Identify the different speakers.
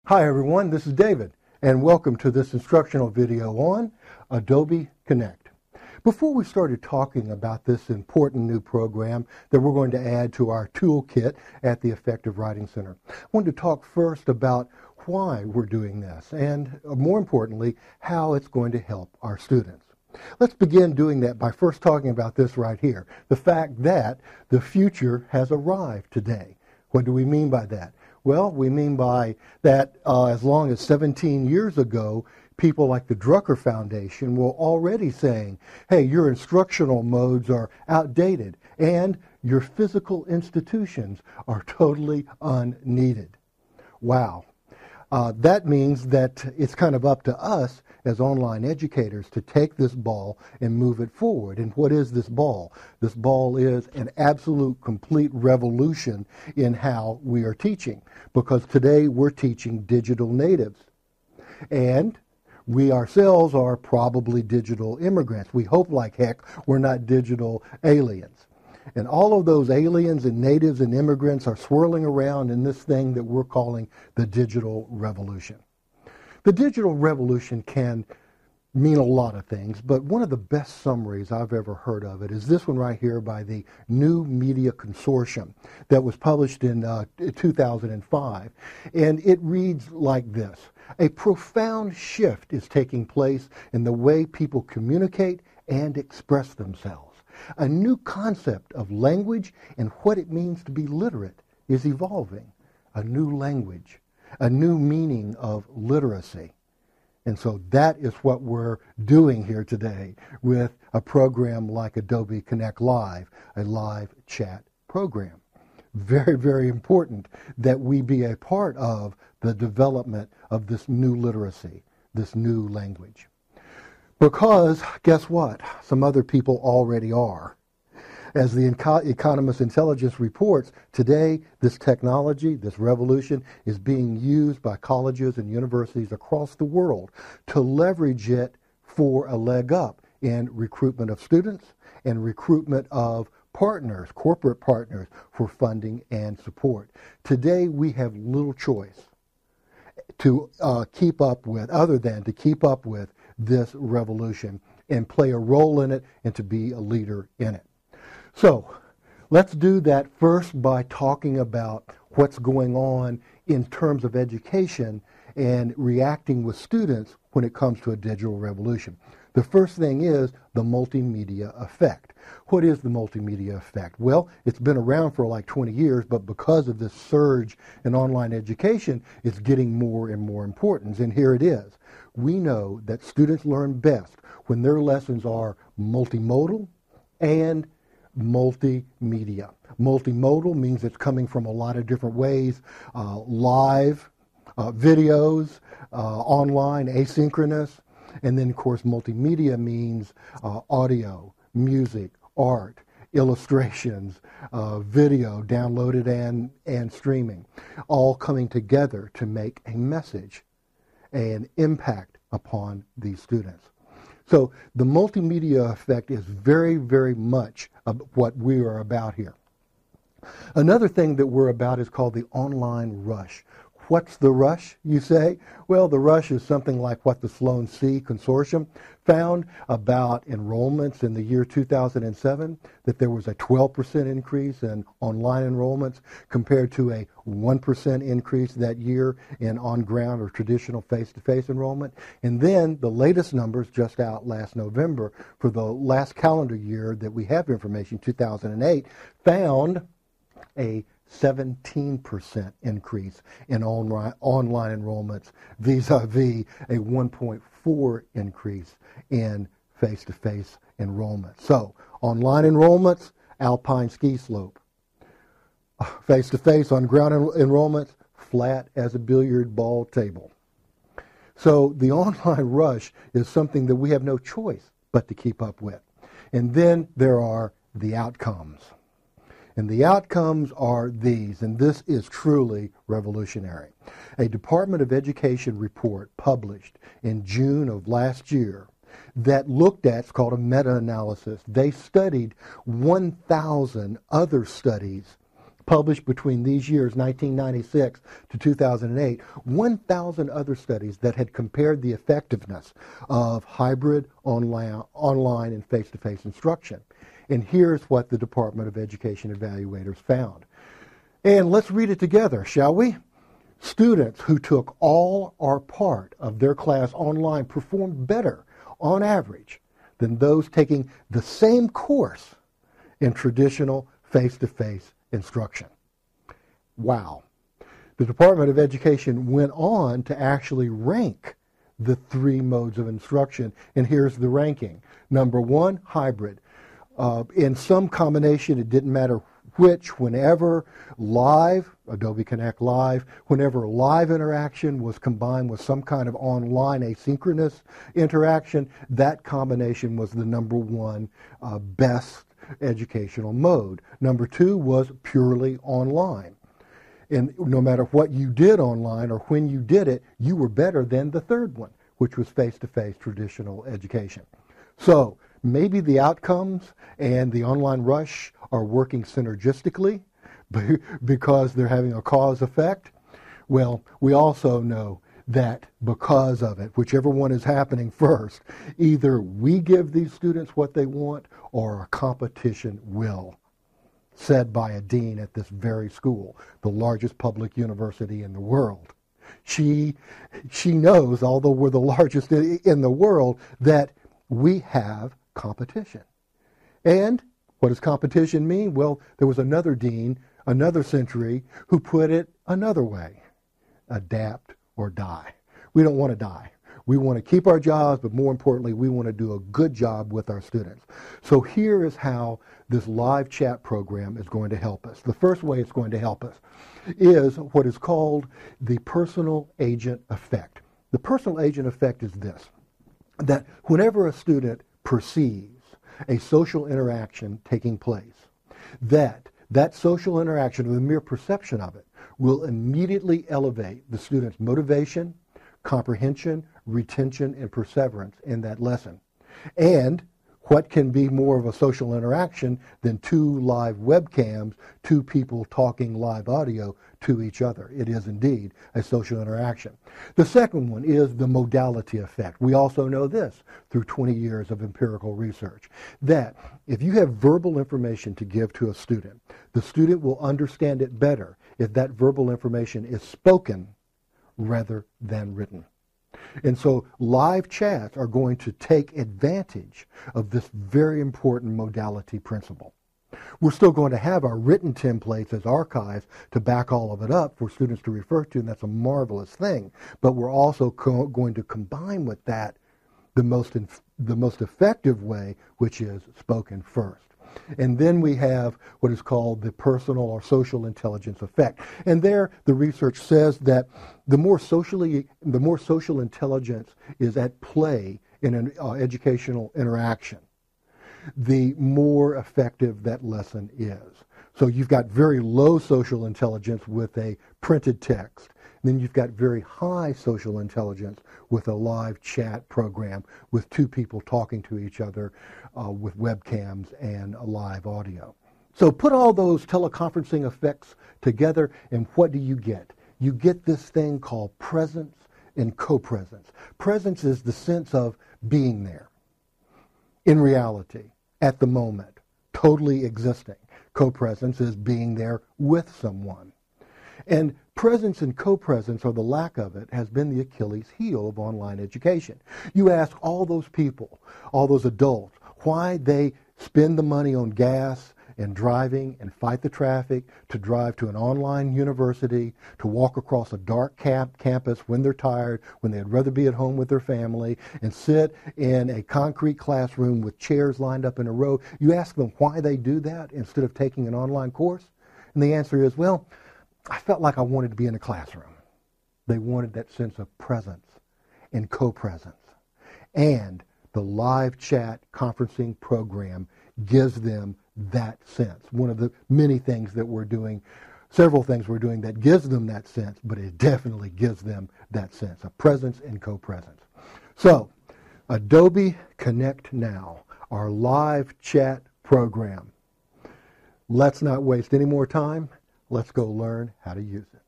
Speaker 1: Hi everyone, this is David, and welcome to this instructional video on Adobe Connect. Before we started talking about this important new program that we're going to add to our toolkit at the Effective Writing Center, I wanted to talk first about why we're doing this, and more importantly, how it's going to help our students. Let's begin doing that by first talking about this right here, the fact that the future has arrived today. What do we mean by that? Well, we mean by that as long as 17 years ago, people like the Drucker Foundation were already saying, hey, your instructional modes are outdated and your physical institutions are totally unneeded. Wow. That means that it's kind of up to us as online educators to take this ball and move it forward. And what is this ball? This ball is an absolute complete revolution in how we are teaching, because today we're teaching digital natives. And we ourselves are probably digital immigrants. We hope like heck we're not digital aliens. And all of those aliens and natives and immigrants are swirling around in this thing that we're calling the digital revolution. The digital revolution can mean a lot of things, but one of the best summaries I've ever heard of it is this one right here by the New Media Consortium that was published in 2005. And it reads like this: a profound shift is taking place in the way people communicate and express themselves. A new concept of language and what it means to be literate is evolving. A new language, a new meaning of literacy. And so that is what we're doing here today with a program like Adobe Connect Live, a live chat program. Very, very important that we be a part of the development of this new literacy, this new language. Because, guess what? Some other people already are. As the Economist Intelligence reports, today this technology, this revolution, is being used by colleges and universities across the world to leverage it for a leg up in recruitment of students and recruitment of partners, corporate partners, for funding and support. Today we have little choice to keep up with, other than to keep up with this revolution and play a role in it and to be a leader in it. So let's do that first by talking about what's going on in terms of education and reacting with students when it comes to a digital revolution. The first thing is the multimedia effect. What is the multimedia effect? Well, it's been around for like 20 years, but because of this surge in online education, it's getting more and more important. And here it is. We know that students learn best when their lessons are multimodal and multimedia. Multimodal means it's coming from a lot of different ways, live, videos, online, asynchronous, and then of course multimedia means audio, music, art, illustrations, video, downloaded and streaming, all coming together to make a message, an impact upon these students. So the multimedia effect is very, very much of what we are about here. Another thing that we're about is called the online rush. What's the rush, you say? Well, the rush is something like what the Sloan C Consortium found about enrollments in the year 2007, that there was a 12% increase in online enrollments compared to a 1% increase that year in on-ground or traditional face-to-face enrollment. And then the latest numbers just out last November for the last calendar year that we have information, 2008, found a 17% increase in online enrollments vis-a-vis a 1.4 increase in face-to-face enrollment. So online enrollments, alpine ski slope. Face-to-face on ground enrollments, flat as a billiard ball table. So the online rush is something that we have no choice but to keep up with. And then there are the outcomes. And the outcomes are these, and this is truly revolutionary. A Department of Education report published in June of last year that looked at, it's called a meta-analysis. They studied 1,000 other studies published between these years, 1996 to 2008, 1,000 other studies that had compared the effectiveness of hybrid, online and face-to-face instruction. And here's what the Department of Education evaluators found. And let's read it together, shall we? Students who took all or part of their class online performed better, on average, than those taking the same course in traditional face-to-face instruction. Wow. The Department of Education went on to actually rank the three modes of instruction, and here's the ranking. Number one, hybrid. In some combination, it didn't matter which, whenever live, Adobe Connect Live, whenever live interaction was combined with some kind of online asynchronous interaction, that combination was the number one best educational mode. Number two was purely online. And no matter what you did online or when you did it, you were better than the third one, which was face-to-face traditional education. So maybe the outcomes and the online rush are working synergistically because they're having a cause effect. Well, we also know that because of it, whichever one is happening first, either we give these students what they want or a competition will, said by a dean at this very school, the largest public university in the world. She knows, although we're the largest in the world, that we have competition. And what does competition mean? Well, there was another dean, another century, who put it another way. Adapt or die. We don't want to die. We want to keep our jobs, but more importantly, we want to do a good job with our students. So here is how this live chat program is going to help us. The first way it's going to help us is what is called the personal agent effect. The personal agent effect is this, that whenever a student perceives a social interaction taking place, that social interaction, or the mere perception of it, will immediately elevate the student's motivation, comprehension, retention, and perseverance in that lesson. And what can be more of a social interaction than two live webcams, two people talking live audio to each other? It is indeed a social interaction. The second one is the modality effect. We also know this through 20 years of empirical research, that if you have verbal information to give to a student, the student will understand it better if that verbal information is spoken rather than written. And so live chats are going to take advantage of this very important modality principle. We're still going to have our written templates as archives to back all of it up for students to refer to, and that's a marvelous thing. But we're also going to combine with that the most effective way, which is spoken first. And then we have what is called the personal or social intelligence effect. And there, the research says that the more social intelligence is at play in an educational interaction, the more effective that lesson is. So you've got very low social intelligence with a printed text. And then you've got very high social intelligence with a live chat program with two people talking to each other with webcams and a live audio. So put all those teleconferencing effects together, and what do you get? You get this thing called presence and co-presence. Presence is the sense of being there, in reality, at the moment, totally existing. Co-presence is being there with someone. And presence and co-presence, or the lack of it, has been the Achilles heel of online education. You ask all those people, all those adults, why they spend the money on gas and driving and fight the traffic to drive to an online university, to walk across a dark campus when they're tired, when they'd rather be at home with their family, and sit in a concrete classroom with chairs lined up in a row. You ask them why they do that instead of taking an online course, and the answer is, well, I felt like I wanted to be in a classroom. They wanted that sense of presence and co-presence. And the live chat conferencing program gives them that sense. One of the many things that we're doing, several things we're doing that gives them that sense, but it definitely gives them that sense of presence and co-presence. So, Adobe ConnectNow, our live chat program. Let's not waste any more time. Let's go learn how to use it.